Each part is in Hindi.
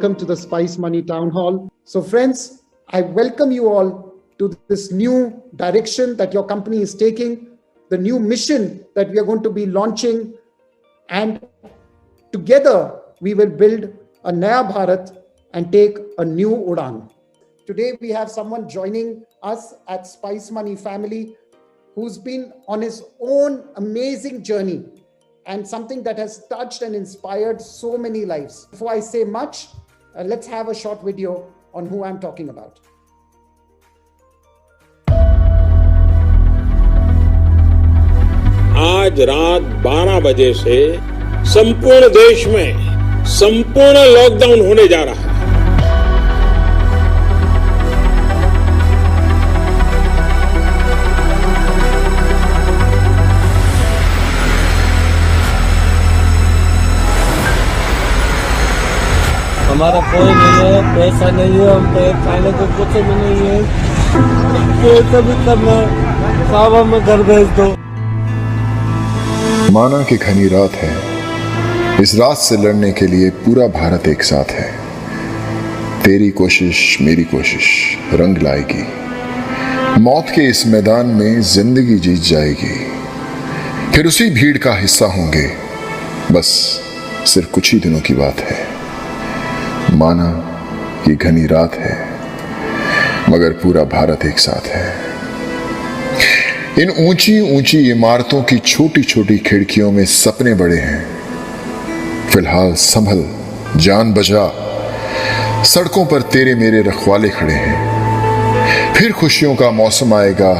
welcome to the Spice Money Town Hall. So friends, I welcome you all to this new direction that your company is taking, the new mission that we are going to be launching, and together we will build a Naya Bharat and take a new Udan. Today we have someone joining us at Spice Money family who's been on his own amazing journey and something that has touched and inspired so many lives. Before I say much, let's have a short video on who I'm talking about. आज रात 12 बजे से संपूर्ण देश में संपूर्ण लॉकडाउन होने जा रहा है। हमारा कोई नहीं है, पैसा नहीं है, हम पे खाने को कुछ भी नहीं है। पैसा भी करना साहब हमें घर भेज दो। माना कि घनी रात है, इस रात से लड़ने के लिए पूरा भारत एक साथ है। तेरी कोशिश मेरी कोशिश रंग लाएगी, मौत के इस मैदान में जिंदगी जीत जाएगी। फिर उसी भीड़ का हिस्सा होंगे, बस सिर्फ कुछ ही दिनों की बात है। माना कि घनी रात है, मगर पूरा भारत एक साथ है। इन ऊंची ऊंची इमारतों की छोटी छोटी खिड़कियों में सपने बड़े हैं। फिलहाल संभल, जान बचा, सड़कों पर तेरे मेरे रखवाले खड़े हैं। फिर खुशियों का मौसम आएगा,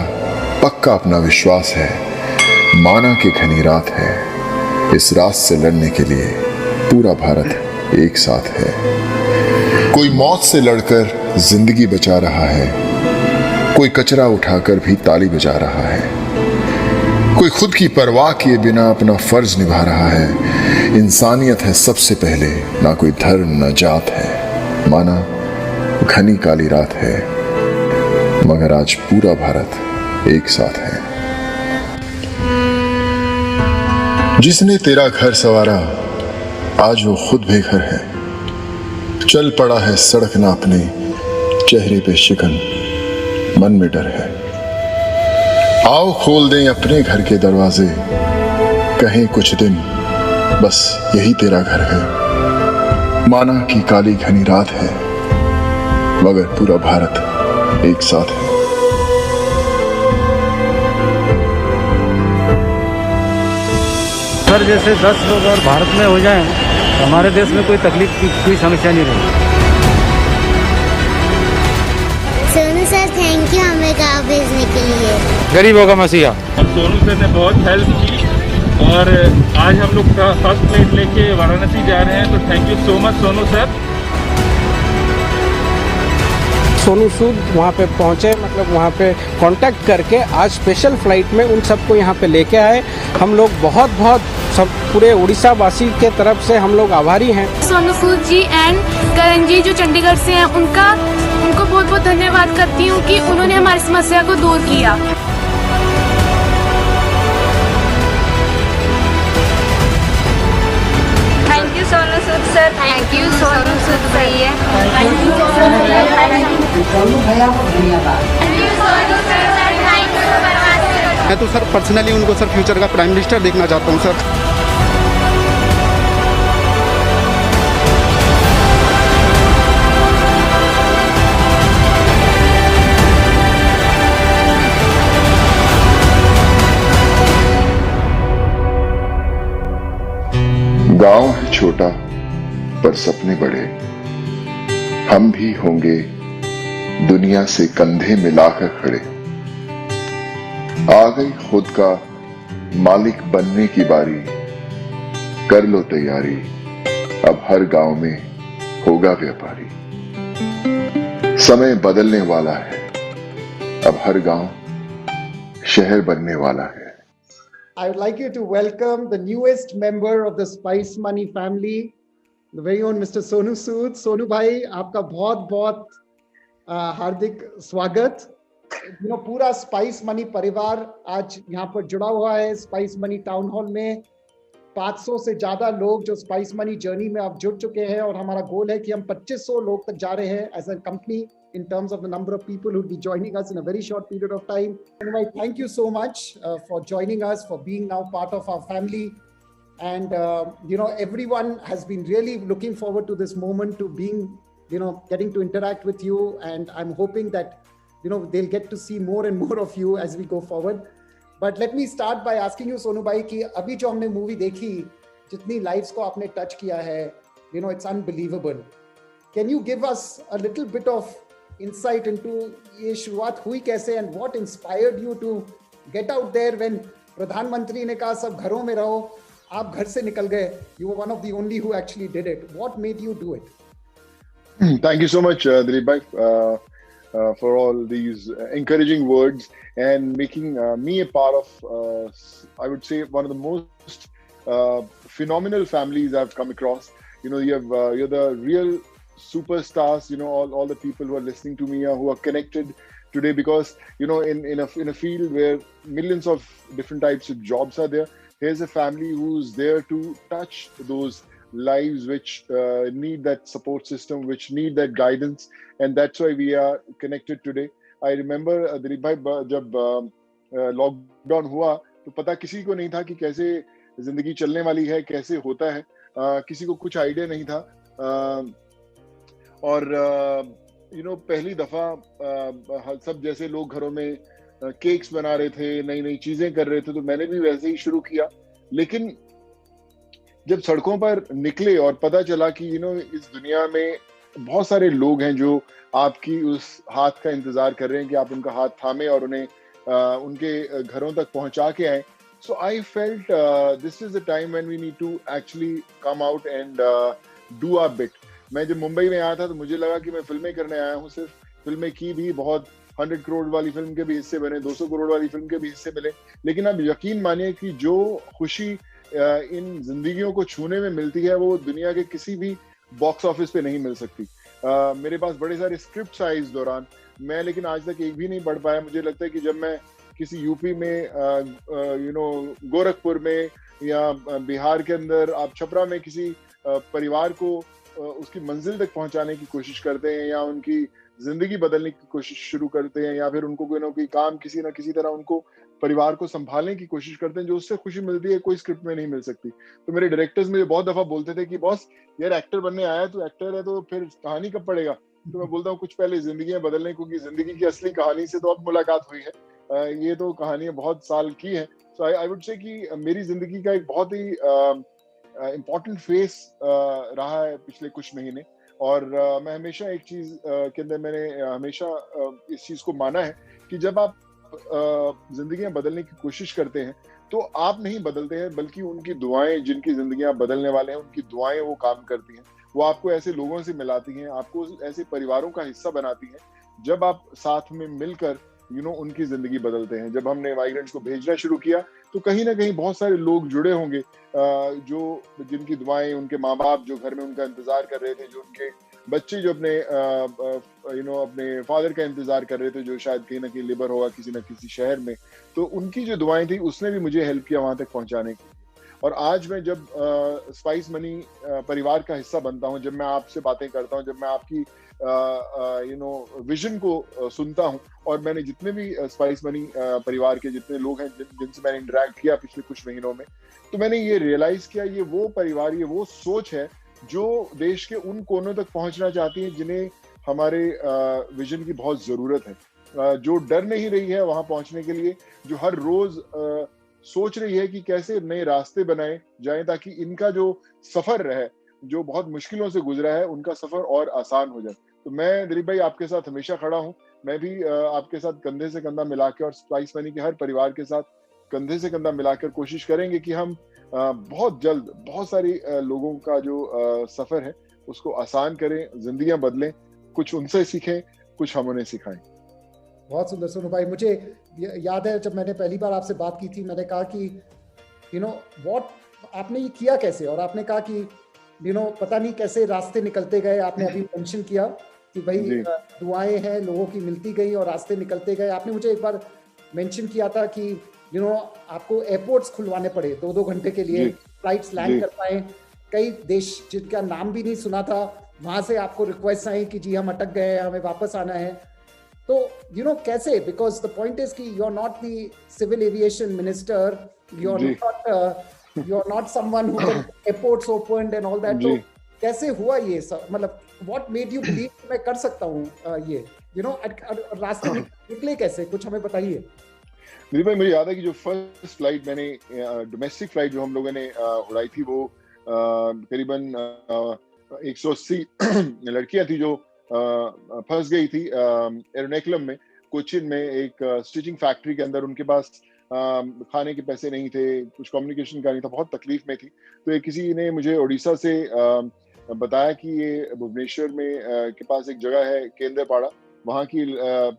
पक्का अपना विश्वास है। माना कि घनी रात है, इस रात से लड़ने के लिए पूरा भारत एक साथ है। कोई मौत से लड़कर जिंदगी बचा रहा है, कोई कचरा उठाकर भी ताली बजा रहा है, कोई खुद की परवाह किए बिना अपना फर्ज निभा रहा है। इंसानियत है सबसे पहले, ना कोई धर्म ना जात है। माना घनी काली रात है, मगर आज पूरा भारत एक साथ है। जिसने तेरा घर संवारा, आज वो खुद बेघर है। चल पड़ा है सड़क नापने, चेहरे पे शिकन, मन में डर है। आओ खोल दें अपने घर के दरवाजे, कहें कुछ दिन बस यही तेरा घर है। माना कि काली घनी रात है, मगर पूरा भारत एक साथ है। सर जैसे 10 लोग और भारत में हो जाएं, तो हमारे देश में कोई तकलीफ की कोई समस्या नहीं रहेगी। सोनू सर थैंक यू हमें गाँव भेजने के लिए। गरीबों का मसीहा। सोनू सर ने बहुत हेल्प की और आज हम लोग फर्स्ट फ्लाइट लेके वाराणसी जा रहे हैं, तो thank you so much Sonu sir. Sonu Sood वहाँ पे पहुँचे, मतलब वहाँ पे कांटेक्ट करके आज स्पेशल फ्लाइट में उन सबको यहाँ पे लेके आए। हम लोग बहुत बहुत सब पूरे उड़ीसा वासी के तरफ से हम लोग आभारी हैं। सोनू सूद जी एंड करण जी जो चंडीगढ़ से हैं, उनको बहुत बहुत धन्यवाद करती हूँ कि उन्होंने हमारी समस्या को दूर किया। Thank you Sonu Sood sir. Thank you Sonu Sood भैया। मैं तो सर पर्सनली उनको सर फ्यूचर का प्राइम मिनिस्टर देखना चाहता हूँ सर। गांव है छोटा पर सपने बड़े, हम भी होंगे दुनिया से कंधे मिलाकर खड़े। आ गई खुद का मालिक बनने की बारी, कर लो तैयारी, अब हर गांव में होगा व्यापारी। समय बदलने वाला है, अब हर गांव शहर बनने वाला है। I would like you to welcome the newest member of the Spice Money family, the very own Mr. Sonu Sood. Sonu भाई, आपका बहुत बहुत हार्दिक स्वागत। पूरा स्पाइस मनी परिवार आज यहाँ पर जुड़ा हुआ है स्पाइस मनी टाउन हॉल में। 500 से ज्यादा लोग जो स्पाइस मनी जर्नी में अब जुड़ चुके हैं, और हमारा गोल है कि हम 2500 लोग तक जा रहे हैं as a company in terms of the number of people who will be joining us in a very short period of time. Anyway, thank you so much for joining us, for being now part of our family. And, everyone has been really looking forward to this moment, to being, getting to interact with you. And I'm hoping that, they'll get to see more and more of you as we go forward. But let me start by asking you, Sonu bhai, कि अभी जो हमने मूवी देखी, जितनी लाइव्स को आपने टच किया है, it's unbelievable. Can you give us a little bit of insight into ये शुरुआत हुई कैसे, and what inspired you to get out there when प्रधानमंत्री ने कहा सब घरों में रहो, आप घर से निकल गए. You were one of the only who actually did it. What made you do it? Thank you so much, Dilip bhai, for all these encouraging words and making me a part of, I would say, one of the most phenomenal families I've come across. You're the real superstars, all the people who are listening to me who are connected today, because in a field where millions of different types of jobs are there, here's a family who's there to touch those lives which need that support system, which need that guidance, and that's why we are connected today. I remember Dilip bhai, jab lockdown हुआ तो पता किसी को नहीं था कि कैसे जिंदगी चलने वाली है, कैसे होता है, किसी को कुछ आइडिया नहीं था. और पहली दफा सब जैसे लोग घरों में केक्स बना रहे थे, नई नई चीजें कर रहे थे, तो मैंने भी वैसे ही शुरू किया. लेकिन जब सड़कों पर निकले और पता चला कि इस दुनिया में बहुत सारे लोग हैं जो आपकी उस हाथ का इंतजार कर रहे हैं कि आप उनका हाथ थामे और उन्हें उनके घरों तक पहुंचा के आए. So I felt this is the time when we need to actually come out and do our bit. मैं जब मुंबई में आया था तो मुझे लगा कि मैं फिल्में करने आया हूँ, सिर्फ फिल्में की भी, बहुत 100 करोड़ वाली फिल्म के भी हिस्से बने, 200 करोड़ वाली फिल्म के भी हिस्से मिले, लेकिन अब यकीन मानिए कि जो खुशी इन जिंदगियों को छूने में मिलती है वो दुनिया के किसी भी बॉक्स ऑफिस पे नहीं मिल सकती. मेरे पास बड़े सारे स्क्रिप्ट्स आए इस दौरान, मैं लेकिन आज तक एक भी नहीं पढ़ पाया. मुझे लगता है कि जब मैं किसी यूपी में गोरखपुर में या बिहार के अंदर आप छपरा में किसी परिवार को उसकी मंजिल तक पहुंचाने की कोशिश करते हैं या उनकी जिंदगी बदलने की कोशिश शुरू करते हैं या फिर उनको कोई ना कोई काम किसी ना किसी तरह उनको परिवार को संभालने की कोशिश करते हैं, जो उससे खुशी मिलती है कोई स्क्रिप्ट में नहीं मिल सकती. तो मेरे डायरेक्टर्स मुझे बहुत दफा बोलते थे कि बॉस यार एक्टर बनने आया तो एक्टर है तो फिर कहानी कब पड़ेगा. तो मैं बोलता हूँ कुछ पहले जिंदगी बदलने, क्योंकि जिंदगी की असली कहानी से तो अब मुलाकात हुई है, ये तो कहानियां बहुत साल की है. सो आई वुड से कि मेरी जिंदगी का एक बहुत ही इम्पोर्टेंट फेस रहा है पिछले कुछ महीने, और मैं हमेशा एक चीज के अंदर मैंने हमेशा इस चीज को माना है कि जब आप जिंदगियां बदलने की कोशिश करते हैं तो आप नहीं बदलते हैं, बल्कि उनकी दुआएं, जिनकी जिंदगियां बदलने वाले हैं उनकी दुआएं वो काम करती हैं. वो आपको ऐसे लोगों से मिलाती हैं, आपको ऐसे परिवारों का हिस्सा बनाती हैं जब आप साथ में मिलकर उनकी जिंदगी बदलते हैं. जब हमने माइग्रेंट्स को भेजना शुरू किया तो कहीं ना कहीं बहुत सारे लोग जुड़े होंगे जो जिनकी दुआएं, उनके माँ बाप जो घर में उनका इंतजार कर रहे थे, जो उनके बच्चे जो अपने अपने फादर का इंतजार कर रहे थे, जो शायद कहीं ना कहीं लेबर होगा किसी न किसी शहर में, तो उनकी जो दुआएं थी उसने भी मुझे हेल्प किया वहां तक पहुंचाने की. और आज मैं जब स्पाइस मनी परिवार का हिस्सा बनता हूं, जब मैं आपसे बातें करता हूं, जब मैं आपकी विजन को सुनता हूं, और मैंने जितने भी स्पाइस मनी परिवार के जितने लोग हैं जिनसे मैंने इंटरेक्ट किया पिछले कुछ महीनों में, तो मैंने ये रियलाइज किया ये वो परिवार, ये वो सोच है जो देश के उन कोनों तक पहुंचना चाहती है जिन्हें हमारे विजन की बहुत जरूरत है, जो डर नहीं रही है वहां पहुंचने के लिए, जो हर रोज सोच रही है कि कैसे नए रास्ते बनाए जाएं ताकि इनका जो सफर है, जो बहुत मुश्किलों से गुजरा है, उनका सफर और आसान हो जाए. तो मैं दिलीप भाई आपके साथ हमेशा खड़ा हूं. मैं भी आपके साथ कंधे से कंधा मिलाकर और स्पाइस मनी के हर परिवार के साथ कंधे से कंधा मिलाकर कोशिश करेंगे कि हम बहुत जल्द बहुत सारी लोगों का जो सफर है उसको आसान करें, जिंदगियां बदलें, कुछ उनसे सीखें, कुछ हम उन्हें सिखाएं. बहुत सुंदर सोनू भाई. मुझे याद है जब मैंने पहली बार आपसे बात की थी, मैंने कहा कि व्हाट आपने ये किया कैसे, और आपने कहा कि पता नहीं कैसे रास्ते निकलते गए. आपने अभी मेंशन किया कि भाई दुआएं हैं लोगों की मिलती गई और रास्ते निकलते गए. आपने मुझे एक बार मेंशन किया था कि आपको एयरपोर्ट्स खुलवाने पड़े 2-2 घंटे के लिए फ्लाइट्स लैंड कर पाए, कई देश जिनका नाम भी नहीं सुना था वहां से आपको रिक्वेस्ट आई कि जी हम अटक गए, हमें वापस आना है। तो कैसे, बिकॉज द पॉइंट इज कि you are not the civil aviation minister, you are not someone who can airports opened and all that. तो कैसे हुआ ये सब, मतलब व्हाट मेड यू बिलीव मैं कर सकता हूँ ये, रास्ते निकले कैसे, कुछ हमें बताइए। दिलीप भाई, मुझे याद है कि जो फर्स्ट फ्लाइट मैंने डोमेस्टिक फ्लाइट जो हम लोगों ने उड़ाई थी, वो करीबन 180 लड़कियां थी जो फंस गई थी एरोनेकुलम में, कोचिन में, एक स्टिचिंग फैक्ट्री के अंदर। उनके पास खाने के पैसे नहीं थे, कुछ कम्युनिकेशन का नहीं था, बहुत तकलीफ में थी। तो किसी ने मुझे उड़ीसा से बताया कि ये भुवनेश्वर में के पास एक जगह है केंद्रपाड़ा, वहाँ की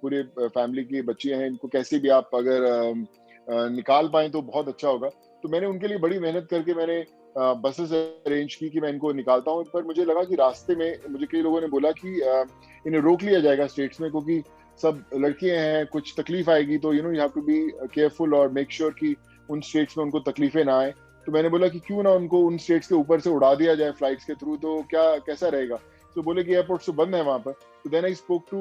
पूरे फैमिली की बच्चियां हैं, इनको कैसे भी आप अगर निकाल पाएं तो बहुत अच्छा होगा। तो मैंने उनके लिए बड़ी मेहनत करके मैंने बसेस अरेंज की कि मैं इनको निकालता हूँ। पर मुझे लगा कि रास्ते में मुझे कई लोगों ने बोला कि इन्हें रोक लिया जाएगा स्टेट्स में, क्योंकि सब लड़कियां हैं, कुछ तकलीफ आएगी, तो you have to be careful और मेक श्योर कि उन स्टेट्स में उनको तकलीफें ना आए। तो मैंने बोला कि क्यों ना उनको उन स्टेट्स के ऊपर से उड़ा दिया जाए फ्लाइट्स के थ्रू, तो कैसा रहेगा। तो बोले कि एयरपोर्ट तो बंद है वहां पर। तो then I spoke to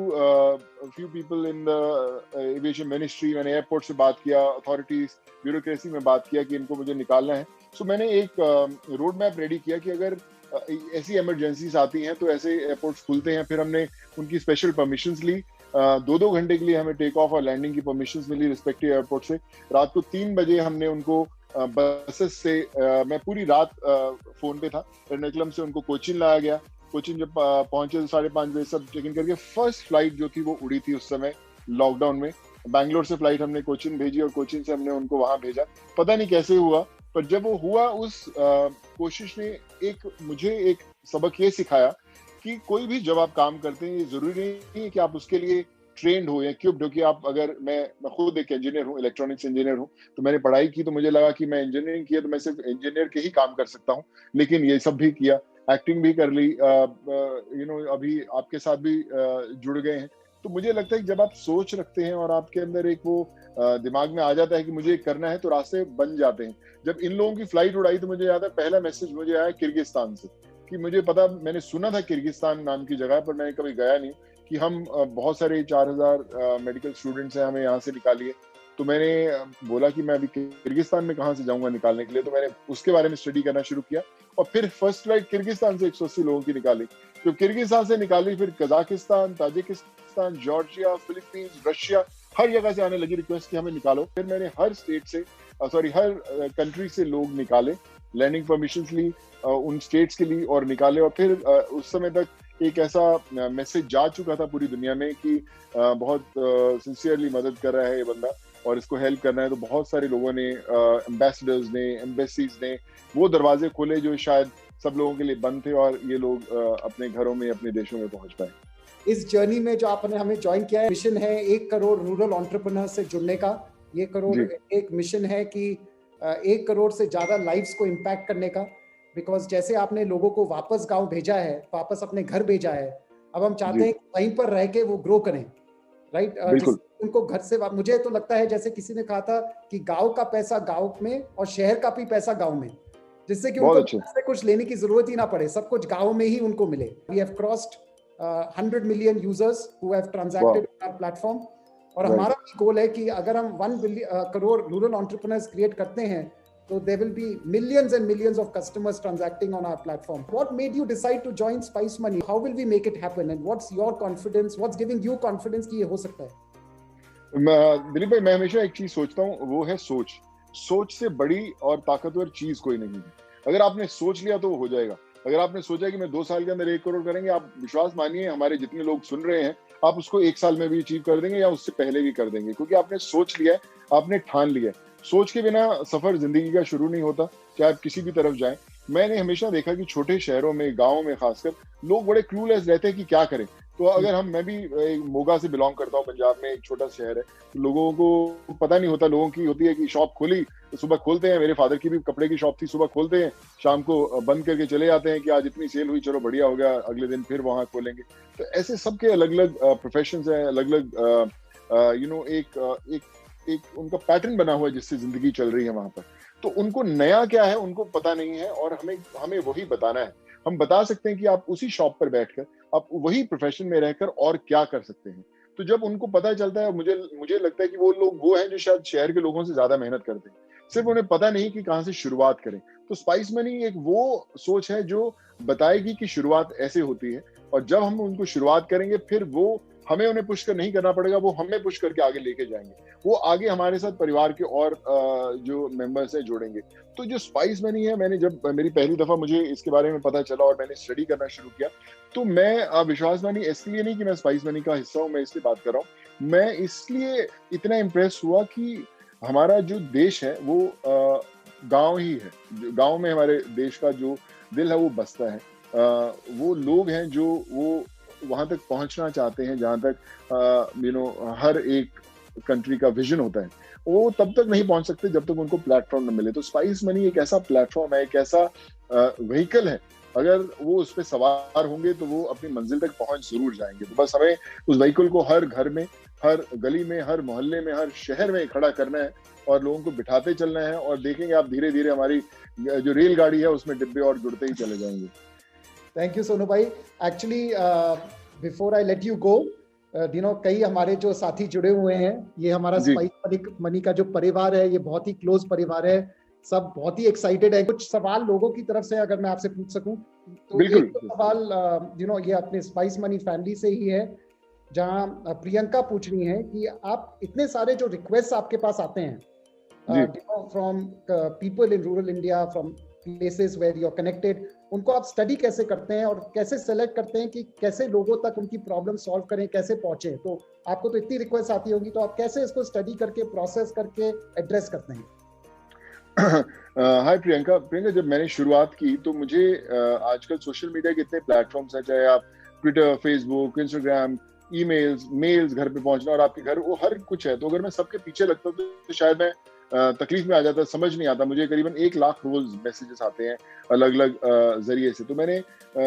few people in the aviation ministry. मैंने एयरपोर्ट से बात किया, अथॉरिटीज, ब्यूरोक्रेसी में बात किया कि इनको मुझे निकालना है। सो मैंने एक रोड मैप रेडी किया कि अगर ऐसी इमरजेंसीज आती हैं तो ऐसे एयरपोर्ट्स खुलते हैं। फिर हमने उनकी स्पेशल परमिशंस ली, 2-2 घंटे के लिए हमें टेक ऑफ और लैंडिंग की परमिशंस मिली रिस्पेक्टिव एयरपोर्ट से। रात को 3 बजे हमने उनको बसेस से, मैं पूरी रात फोन पे था, एर्नाकुलम से उनको कोचिन लाया गया। कोचिन जब पहुंचे तो 5:30 बजे सब चेक इन करके फर्स्ट फ्लाइट जो थी वो उड़ी थी उस समय लॉकडाउन में। बैंगलोर से फ्लाइट हमने कोचिन भेजी और कोचिन से हमने उनको वहां भेजा। पता नहीं कैसे हुआ, पर जब वो हुआ उस कोशिश ने मुझे एक सबक ये सिखाया कि कोई भी जब आप काम करते हैं, ये जरूरी नहीं है कि आप उसके लिए ट्रेंड हो या इक्विप्ड हो। कि आप अगर मैं खुद एक इंजीनियर हूँ, इलेक्ट्रॉनिक्स इंजीनियर हूँ, तो मैंने पढ़ाई की, तो मुझे लगा कि मैं इंजीनियरिंग किया तो मैं सिर्फ इंजीनियर के ही काम कर सकता हूँ, लेकिन ये सब भी किया, एक्टिंग भी कर ली, अभी आपके साथ भी जुड़ गए हैं। तो मुझे लगता है कि जब आप सोच रखते हैं और आपके अंदर एक वो दिमाग में आ जाता है कि मुझे करना है, तो रास्ते बन जाते हैं। जब इन लोगों की फ्लाइट उड़ाई तो मुझे याद है पहला मैसेज मुझे आया किर्गिस्तान से, कि मुझे पता, मैंने सुना था किर्गिस्तान नाम की जगह पर, मैंने कभी गया नहीं, कि हम बहुत सारे 4000 मेडिकल स्टूडेंट्स हैं, हमें यहाँ से निकालिए। तो मैंने बोला कि मैं अभी किर्गिस्तान में कहाँ से जाऊंगा निकालने के लिए। तो मैंने उसके बारे में स्टडी करना शुरू किया और फिर फर्स्ट फ्लाइट किर्गिस्तान से 180 लोगों की निकाली। तो किर्गिस्तान से निकाली, फिर Kazakhstan, Tajikistan, Georgia, Philippines, Russia, हर जगह से आने लगी रिक्वेस्ट कि हमें निकालो। फिर मैंने हर कंट्री से लोग निकाले, लैंडिंग परमिशंस ली, उन स्टेट्स के लिए और निकाले। और फिर उस समय तक एक ऐसा मैसेज जा चुका था पूरी दुनिया में कि बहुत सिंसियरली मदद कर रहा है ये बंदा और इसको हेल्प करना है। तो बहुत सारे लोगों ने, एम्बेसडर्स ने, एम्बेसीज ने वो दरवाजे खोले जो शायद सब लोगों के लिए बंद थे, और ये लोग अपने घरों में, अपने देशों में पहुंच पाए। इस जर्नी में जो आपने हमें ज्वाइन किया है, मिशन है 1 करोड़ रूरल एंटरप्रेन्योर से जुड़ने का। ये करोड़ एक मिशन है कि 1 करोड़ से ज्यादा लाइव्स को इम्पैक्ट करने का। बिकॉज जैसे आपने लोगों को वापस गांव भेजा है, वापस अपने घर भेजा है, अब हम चाहते हैं कि वहीं पर रह के वो ग्रो करें, राइट? उनको घर से, मुझे तो लगता है जैसे किसी ने कहा था कि गांव का पैसा गांव में और शहर का भी पैसा गांव में, जिससे कि उनको से कुछ लेने की जरूरत ही ना पड़े, सब कुछ गांव में ही उनको मिले। We have crossed 100 million users who have transacted on our platform. और हमारा भी गोल है कि अगर हम 1 करोड़ रूरल एंटरप्रेन्योर्स क्रिएट करते हैं तो there will be millions and millions of customers transacting on our platform. What made you decide to join Spice Money? How will we make it happen? And what's your confidence? What's giving you confidence कि ये हो सकता है? दिलीप भाई, मैं हमेशा एक चीज सोचता हूँ, वो है सोच। सोच से बड़ी और ताकतवर चीज कोई नहीं है। अगर आपने सोच लिया तो वो हो जाएगा। अगर आपने सोचा कि मैं 2 साल के अंदर 1 करोड़ करेंगे, आप विश्वास मानिए, हमारे जितने लोग सुन रहे हैं, आप उसको 1 साल में भी अचीव कर देंगे या उससे पहले भी कर देंगे, क्योंकि आपने सोच लिया है, आपने ठान लिया है। सोच के बिना सफर जिंदगी का शुरू नहीं होता, चाहे आप किसी भी तरफ जाएं। मैंने हमेशा देखा कि छोटे शहरों में, गाँव में खासकर, लोग बड़े क्लूलेस रहते हैं कि क्या करें। तो अगर मैं भी मोगा से बिलोंग करता हूँ, पंजाब में एक छोटा शहर है, तो लोगों को पता नहीं होता। लोगों की होती है कि शॉप खोली तो सुबह खोलते हैं, मेरे फादर की भी कपड़े की शॉप थी, सुबह खोलते हैं, शाम को बंद करके चले जाते हैं कि आज इतनी सेल हुई, चलो बढ़िया हो गया, अगले दिन फिर वहां खोलेंगे। तो ऐसे सबके अलग अलग प्रोफेशंस हैं, अलग अलग एक उनका पैटर्न बना हुआ है जिससे जिंदगी चल रही है वहां पर। तो उनको नया क्या है उनको पता नहीं है, और हमें वही बताना है। हम बता सकते हैं कि आप उसी शॉप पर बैठकर आप वही प्रोफेशन में रहकर और क्या कर सकते हैं। तो जब उनको पता चलता है, मुझे लगता है कि वो लोग वो हैं जो शायद शहर के लोगों से ज्यादा मेहनत करते हैं, सिर्फ उन्हें पता नहीं कि कहाँ से शुरुआत करें। तो स्पाइस मनी एक वो सोच है जो बताएगी कि शुरुआत ऐसे होती है, और जब हम उनको शुरुआत करेंगे फिर वो हमें उन्हें पुश कर नहीं करना पड़ेगा, वो हमें पुश करके आगे लेके जाएंगे। वो आगे हमारे साथ परिवार के और जो मेंबर्स हैं जोड़ेंगे। तो जो स्पाइस मनी है, मैंने जब मेरी पहली दफा मुझे इसके बारे में पता चला और मैंने स्टडी करना शुरू किया, तो मैं विश्वास मनी इसलिए नहीं कि मैं स्पाइस मनी का हिस्सा हूँ, मैं इसलिए बात कर रहा हूँ, मैं इसलिए इतना इम्प्रेस हुआ कि हमारा जो देश है वो गांव ही है। गांव में हमारे देश का जो दिल है वो बसता है। वो लोग हैं जो वो वहां तक पहुंचना चाहते हैं जहां तक हर एक कंट्री का विजन होता है, वो तब तक नहीं पहुंच सकते जब तक उनको प्लेटफॉर्म न मिले। तो स्पाइस मनी एक ऐसा प्लेटफॉर्म है, एक ऐसा व्हीकल है, अगर वो उस पर सवार होंगे तो वो अपनी मंजिल तक पहुंच जरूर जाएंगे। तो बस हमें उस व्हीकल को हर घर में, हर गली में, हर मोहल्ले में, हर शहर में खड़ा करना है और लोगों को बिठाते चलना है, और देखेंगे आप धीरे धीरे हमारी जो रेलगाड़ी है उसमें डिब्बे और जुड़ते ही चले जाएंगे। थैंक यू सोनू भाई। Actually before I let you go, कई हमारे जो साथी जुड़े हुए हैं, ये हमारा स्पाइस मनी का जो परिवार है ये बहुत ही क्लोज परिवार है, सब बहुत ही एक्साइटेड है। कुछ सवाल लोगों की तरफ से अगर मैं आपसे पूछ सकूं तो एक तो सवाल ये अपने स्पाइस मनी फैमिली से ही है, जहां प्रियंका पूछ रही है कि आप इतने सारे जो रिक्वेस्ट आपके पास आते हैं from people in rural India, from places where you are connected, उनको आप स्टडी कैसे करते हैं और कैसे सेलेक्ट करते हैं कि कैसे लोगों तक उनकी प्रॉब्लम सॉल्व करें, कैसे पहुंचे? तो आपको तो इतनी रिक्वेस्ट आती होगी, तो आप कैसे इसको स्टडी करके, प्रोसेस करके एड्रेस करते हैं? हाय प्रियंका, जब मैंने शुरुआत की तो मुझे आजकल सोशल मीडिया के इतने प्लेटफॉर्म्स हैं, चाहे आप ट्विटर, फेसबुक, इंस्टाग्राम, मेल्स घर पे पहुंचना और आपके घर, वो हर कुछ है। तो अगर मैं सबके पीछे लगता तो शायद मैं तकलीफ में आ जाता, समझ नहीं आता। मुझे करीबन 1 लाख रोज मैसेजेस आते हैं अलग अलग जरिए से। तो मैंने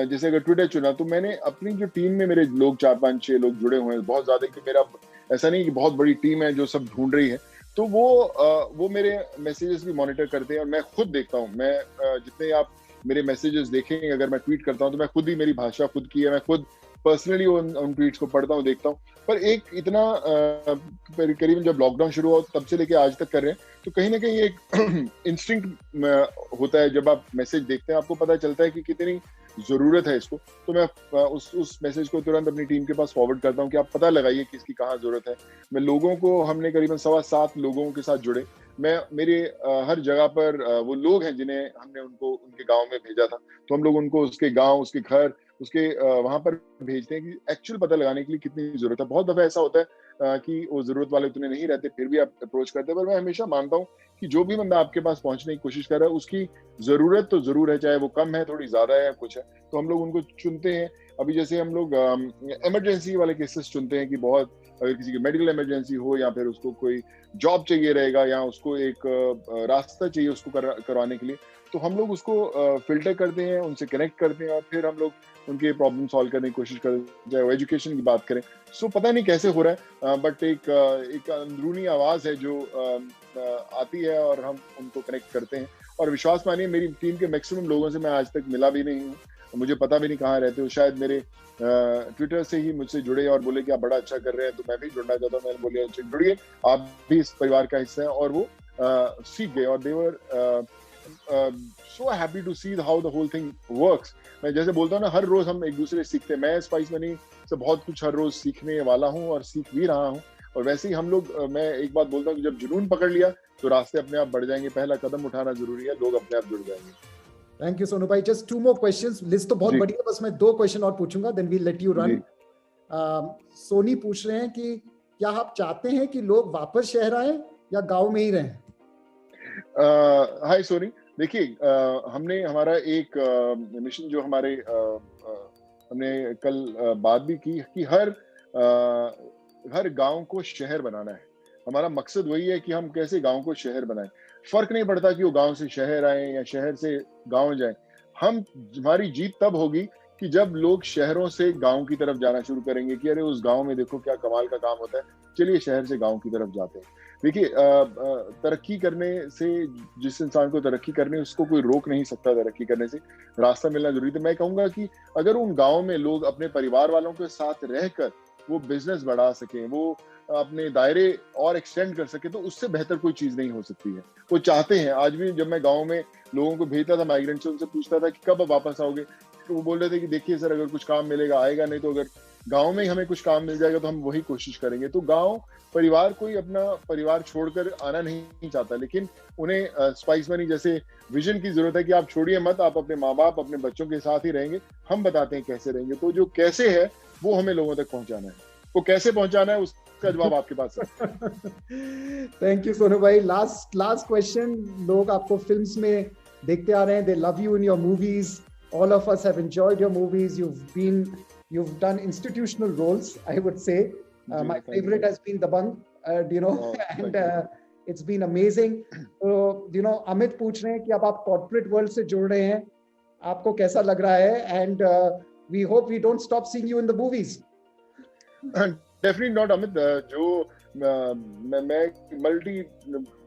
जैसे अगर ट्विटर चुना तो मैंने अपनी जो टीम में मेरे लोग 4-5-6 लोग जुड़े हुए हैं, बहुत ज्यादा, कि मेरा ऐसा नहीं कि बहुत बड़ी टीम है जो सब ढूंढ रही है। तो वो मेरे मैसेजेस भी मॉनिटर करते हैं और मैं खुद देखता हूँ। मैं जितने आप मेरे मैसेजेस देखेंगे, अगर मैं ट्वीट करता हूँ तो मैं खुद ही, मेरी भाषा खुद की है, मैं खुद पर्सनली उन ट्वीट्स को पढ़ता हूँ, देखता हूँ। पर एक इतना करीबन जब लॉकडाउन शुरू हुआ तब से लेके आज तक कर रहे हैं, तो कहीं ना कहीं एक इंस्टिंक्ट होता है, जब आप मैसेज देखते हैं आपको पता चलता है कि कितनी जरूरत है इसको। तो मैं उस मैसेज को तुरंत अपनी टीम के पास फॉरवर्ड करता हूँ कि आप पता लगाइए कि इसकी कहाँ जरूरत है। मैं लोगों को, हमने करीबन 7.25 लोगों के साथ जुड़े। मैं मेरे हर जगह पर वो लोग हैं जिन्हें हमने उनको उनके गांव में भेजा था, तो हम लोग उनको उसके गांव, उसके घर, उसके वहां पर भेजते हैं कि एक्चुअल पता लगाने के लिए कितनी जरूरत है। बहुत दफा ऐसा होता है कि वो जरूरत वाले उतने नहीं रहते, फिर भी आप अप्रोच करते हैं। पर मैं हमेशा मानता हूँ कि जो भी बंदा आपके पास पहुंचने की कोशिश कर रहा है उसकी जरूरत तो जरूर है, चाहे वो कम है, थोड़ी ज्यादा है या कुछ है, तो हम लोग उनको चुनते हैं। अभी जैसे हम लोग इमरजेंसी वाले केसेस चुनते हैं कि बहुत, अगर किसी की मेडिकल इमरजेंसी हो या फिर उसको कोई जॉब चाहिए रहेगा या उसको एक रास्ता चाहिए उसको करवाने के लिए, तो हम लोग उसको फिल्टर करते हैं, उनसे कनेक्ट करते हैं और फिर हम लोग उनके प्रॉब्लम सॉल्व करने की कोशिश करते हैं। चाहे वो एजुकेशन की बात करें, सो पता नहीं कैसे हो रहा है, बट एक अंदरूनी आवाज है जो आती है और हम उनको कनेक्ट करते हैं। और विश्वास मानिए, मेरी टीम के मैक्सिमम लोगों से मैं आज तक मिला भी नहीं हूँ, मुझे पता भी नहीं कहाँ रहते हो। शायद मेरे ट्विटर से ही मुझसे जुड़े और बोले कि आप बड़ा अच्छा कर रहे हैं, तो मैं भी जुड़ना चाहता हूँ। मैंने बोले जुड़िए, आप भी इस परिवार का हिस्सा हैं। और वो सीख गए और दे वर so happy to see how the whole thing works। मैं जैसे बोलता हूँ ना, हर रोज हम एक दूसरे से सीखते हैं। मैं स्पाइस मनी से बहुत कुछ हर रोज सीखने वाला हूँ और सीख भी रहा हूँ। और वैसे ही हम लोग, मैं एक बात बोलता हूँ कि जब जुनून पकड़ लिया तो रास्ते अपने आप बढ़ जाएंगे। पहला कदम उठाना जरूरी है, लोग अपने आप जुड़ जाएंगे। थैंक यू सोनू भाई। जस्ट 2 more questions, लिस्ट तो बहुत बड़ी है, बस मैं 2 क्वेश्चन और पूछूंगा, then we let you run. Soni पूछ रहे हैं कि क्या आप चाहते हैं कि लोग वापस शहर आए या गांव में ही रहें? हाय सोनी, देखिए, हमने हमारा एक मिशन जो हमारे हमने कल बात भी की कि हर गांव को शहर बनाना है। हमारा मकसद वही है कि हम कैसे गांव को शहर बनाएं। फर्क नहीं पड़ता कि वो गांव से शहर आए या शहर से गांव जाएं। हमारी जीत तब होगी कि जब लोग शहरों से गांव की तरफ जाना शुरू करेंगे कि अरे उस गांव में देखो क्या कमाल का काम होता है, चलिए शहर से गांव की तरफ जाते हैं। देखिए, तरक्की करने से, जिस इंसान को तरक्की करनी है उसको कोई रोक नहीं सकता तरक्की करने से, रास्ता मिलना जरूरी। तो मैं कहूंगा कि अगर उन गाँव में लोग अपने परिवार वालों के साथ रहकर वो बिजनेस बढ़ा सकें, वो अपने दायरे और एक्सटेंड कर सके, तो उससे बेहतर कोई चीज नहीं हो सकती है। वो चाहते हैं। आज भी जब मैं गांव में लोगों को भेजता था माइग्रेंट से, उनसे पूछता था कि कब आप वापस आओगे, तो वो बोल रहे थे कि देखिए सर, अगर कुछ काम मिलेगा आएगा, नहीं तो अगर गांव में ही हमें कुछ काम मिल जाएगा तो हम वही कोशिश करेंगे। तो गांव परिवार, कोई अपना परिवार छोड़कर आना नहीं चाहता, लेकिन उन्हें स्पाइस मनी जैसे विजन की जरूरत है कि आप छोड़िए मत, आप अपने माँ बाप अपने बच्चों के साथ ही रहेंगे, हम बताते हैं कैसे रहेंगे। तो जो कैसे है वो हमें लोगों तक पहुंचाना है, वो कैसे पहुंचाना है उसका जवाब आपके पास है। थैंक यू सोनू भाई। लास्ट क्वेश्चन, लोग आपको फिल्म्स में देखते आ रहे हैं, दे love you in your movies, all of us have enjoyed your movies, you've done institutional roles, I would say. My favorite has been Dabang, and it's been amazing. So Amit पूछ रहे हैं कि अब आप corporate world से जुड़ रहे हैं, आपको कैसा लग रहा है? And we hope we don't stop seeing you in the movies. Definitely not, Amit. जो मैं मल्टी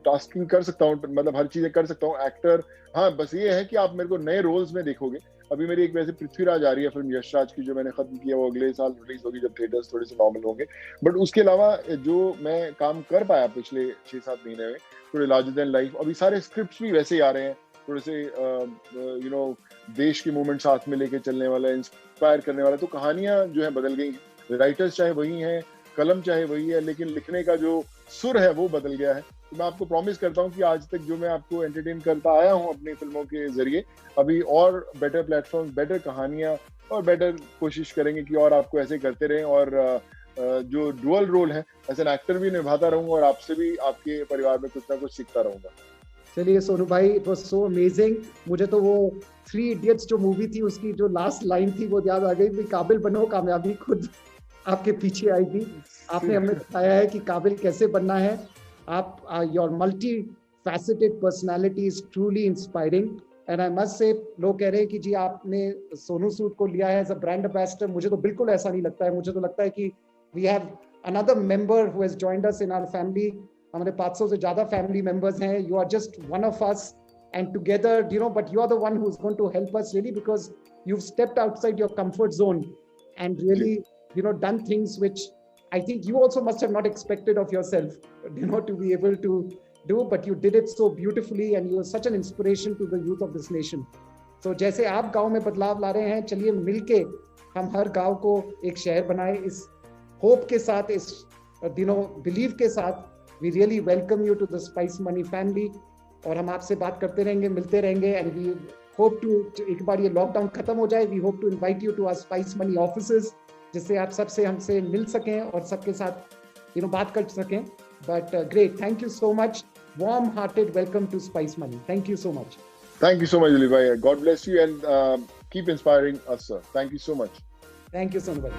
टास्किंग कर सकता हूँ, मतलब हर चीजें कर सकता हूँ, एक्टर। हाँ, बस ये है कि आप मेरे को नए रोल्स में देखोगे। अभी मेरी एक वैसे पृथ्वीराज आ रही है फिल्म यशराज की, जो मैंने खत्म किया, वो अगले साल रिलीज होगी जब थिएटर्स थोड़े से नॉर्मल होंगे। बट उसके अलावा जो मैं काम कर पाया पिछले 6-7 महीने में, थोड़े लार्जर देन लाइफ, अभी सारे स्क्रिप्ट्स भी वैसे ही आ रहे हैं, थोड़े से देश की मूवमेंट साथ में लेके चलने वाला, इंस्पायर करने वाला। तो कहानियां जो है बदल गई हैं, राइटर्स चाहे वही हैं, कलम चाहे वही है, लेकिन लिखने का जो सुर है वो बदल गया है। तो मैं आपको प्रॉमिस करता हूँ कि आज तक जो मैं आपको एंटरटेन करता आया हूँ अपनी फिल्मों के जरिए, अभी और बेटर प्लेटफॉर्म, बेटर कहानियां और बेटर कोशिश करेंगे कि और आपको ऐसे करते रहें। और जो डुअल रोल है एज एन एक्टर भी निभाता रहूंगा और आपसे भी, आपके परिवार में कुछ ना कुछ सीखता रहूंगा। चलिए सोनू भाई, इट वाज सो अमेजिंग। मुझे तो वो 3 इडियट्स जो मूवी थी उसकी जो लास्ट लाइन थी वो याद आ गई थी, काबिल बनो कामयाबी खुद आपके पीछे आएगी। आपने हमें बताया है कि काबिल कैसे बनना है। आप your multi faceted personality is truly inspiring and I must say, लोग कह रहे हैं कि जी आपने सोनू सूद को लिया है एज अ ब्रांड एम्बेसडर। मुझे तो बिल्कुल ऐसा नहीं लगता है। मुझे तो लगता है कि we have another member who has joined us in our family. हमारे 500 से ज्यादा फैमिली मेंबर्स हैं। You are just one of us and together, but you are the one who's going to help us really, because you've stepped outside your comfort zone and really done things which I think you also must have not expected of yourself, to be able to do, but you did it so beautifully and you are such an inspiration to the youth of this nation. So जैसे आप गांव में बदलाव ला रहे हैं, चलिए मिलके हम हर गांव को एक शहर बनाए, इस होप के साथ, इस बिलीव के साथ। We really welcome you to the Spice Money family और हम आपसे बात करते रहेंगे, मिलते रहेंगे एंड वी होप टू, एक बार ये लॉकडाउन खत्म हो जाए, we hope to invite you to our Spice Money offices, जिससे आप सबसे हमसे मिल सकें और सबके साथ बात कर सकें। But great, thank you so much, warm hearted welcome to Spice Money. Thank you so much. Thank you so much, Dilip bhai. God bless you and keep inspiring us, sir. Thank you so much. Thank you, Sonu bhai.